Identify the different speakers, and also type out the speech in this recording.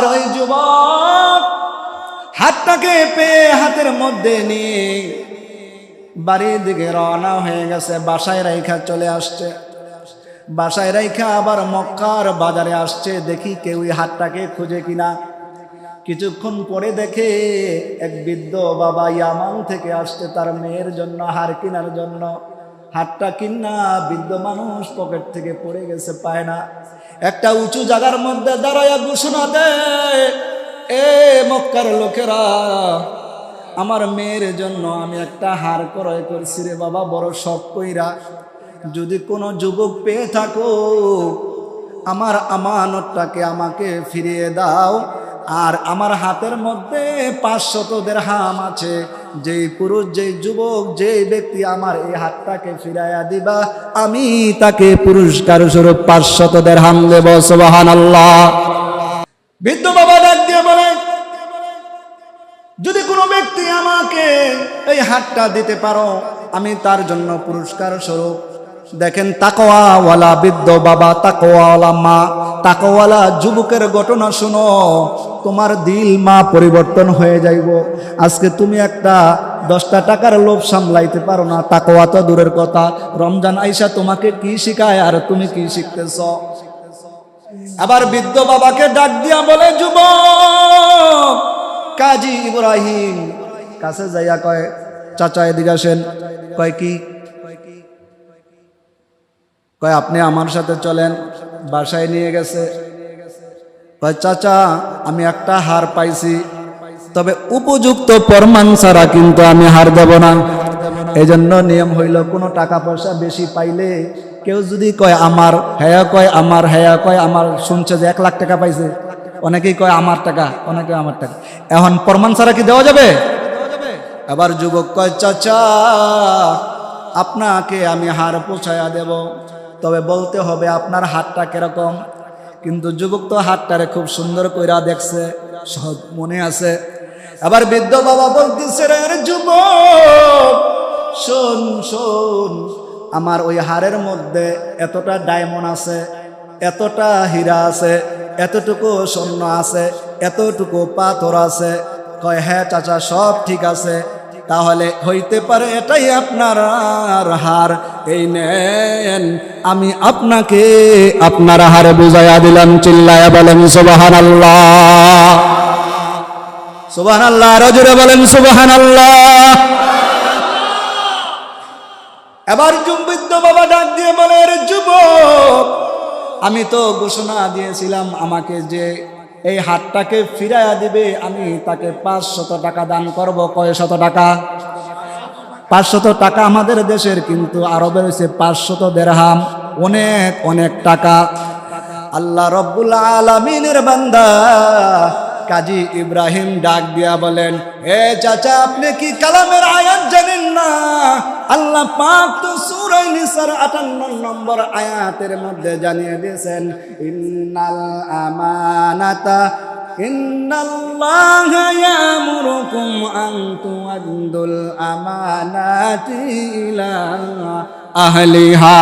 Speaker 1: ওই যুবক হাতটাকে পেয়ে হাতের মধ্যে নিয়ে বাড়ির দিকে রওনা হয়ে গেছে। বাসায় রাইখা চলে আসছে। বাসায় রাইখা আবার মক্কার বাজারে আসছে, দেখি কেউই হাতটাকে খুঁজে কিনা। কিছুক্ষণ পরে দেখে এক বৃদ্ধ বাবা ইয়ামান থেকে আসছে তার মেয়ের জন্য হার কেনার জন্য। হাতটা কিনা বৃদ্ধ মানুষ পকেট থেকে পড়ে গেছে, পায় না। একটা উঁচু জায়গার মধ্যে দাঁড়াইয়া ঘোষণা দেয়, এ মক্কার লোকেরা, আমার মেয়ের জন্য আমি একটা হার ক্রয় করছি রে বাবা, বড় শখ কইরা। যদি কোনো যুবক পেয়ে থাকো আমার আমানতটাকে আমাকে ফিরিয়ে দাও। আর আমার হাতের মধ্যে 500 দিরহাম আছে। যেই পুরুষ, যেই যুবক, যেই ব্যক্তি আমার এই হাতটাকে ফিরাইয়া দিবা, আমি তাকে পুরস্কার স্বরূপ 500 দিরহাম দেব। সুবহানাল্লাহ। বৃদ্ধ বাবা ডাক দিয়ে বলে, যদি কোনো ব্যক্তি আমাকে এই হাতটা দিতে পারো, আমি তার জন্য পুরস্কার স্বরূপ। দেখেন তাকওয়াওয়ালা বৃদ্ধ বাবা, তাকওয়াওয়ালা মা, তাকওয়ালা যুবকের ঘটনা শুনো, তোমার দিল মা পরিবর্তন হয়ে যাইব। আজকে তুমি একটা 10টা টাকার লোভ সামলাইতে পারো না, তাকওয়া তো দূরের কথা। রমজান আইসা তোমাকে কি শিখায় আর তুমি কি শিখতেছ? আবার বৃদ্ধ বাবাকে ডাক দিয়া বলে, যুবক কাজী ইব্রাহিম কাছে যাইয়া কয়, চাচা এদিকে আসেন। কয় কি? কয় আপনি আমার সাথে চলেন। বাসায় নিয়ে গেছে। কয় চাচা আমি একটা হার পাইছি, তবে উপযুক্ত প্রমাণ ছাড়া কিন্তু আমি হার দেব না। এই জন্য নিয়ম হইল, কোনো টাকা পয়সা বেশি পাইলে কেউ যদি কয় আমার, হ্যাঁ কয় আমার, হ্যাঁ কয় আমার, শুনছে যে 1 লাখ টাকা পাইছে, অনেকেই কয় আমার টাকা, অনেকে আমার টাকা। এখন প্রমাণ ছাড়া কি দেওয়া যাবে? আবার যুবক কয়, চাচা আপনাকে আমি হার পৌঁছায়া দেব, তবে বলতে হবে আপনার হাতটা কিরকম। কিন্তু যুবক তো হাতটারে খুব সুন্দর কইরা দেখছে, সব মনে আছে। আবার বৃদ্ধ বাবা বলতেছে, রে যুবক শোন শোন, আমার ওই হারের মধ্যে এতটা ডায়মন্ড আছে, এতটা হীরা আছে, এতটুকু স্বর্ণ আছে, এতটুকু পাথর আছে। কয় হ্যাঁ চাচা সব ঠিক আছে, তাহলে হইতে পারে এটাই আপনার হার। এই নেন, আমি আপনাকে আপনার হারে বুঝাইয়া দিলাম। চিল্লায়া বলেন সুবহানাল্লাহ। সুবহানাল্লাহ, আরো জোরে বলেন সুবহানাল্লাহ। এবার বৃদ্ধ বাবা ডাক দিয়ে বলে, রে যুবক আমি তো ঘোষণা দিয়েছিলাম আমাকে যে এই হাতটাকে ফিরাইয়া দিবে, আমি তাকে 500 টাকা দান করব। কয় শত টাকা? 500 টাকা আমাদের দেশের, কিন্তু আরবের হচ্ছে 500 দিরহাম, অনেক অনেক টাকা। আল্লাহ রব্বুল আলামিনের বান্দা কাজী ইব্রাহিম ডাক দিয়া বলেন, এ চাচা আপনি কি কালামের আয়াত জানেন না? আল্লাহ পাক তো সূরা নিসার 58 নম্বর আয়াতের মধ্যে জানিয়ে দিয়েছেন, ইন্নাল আমানাতা ইন্নাল্লাহা ইয়ামুরুকুম আন তুআদ্দুল আমানাতি ইলা আহলিহা।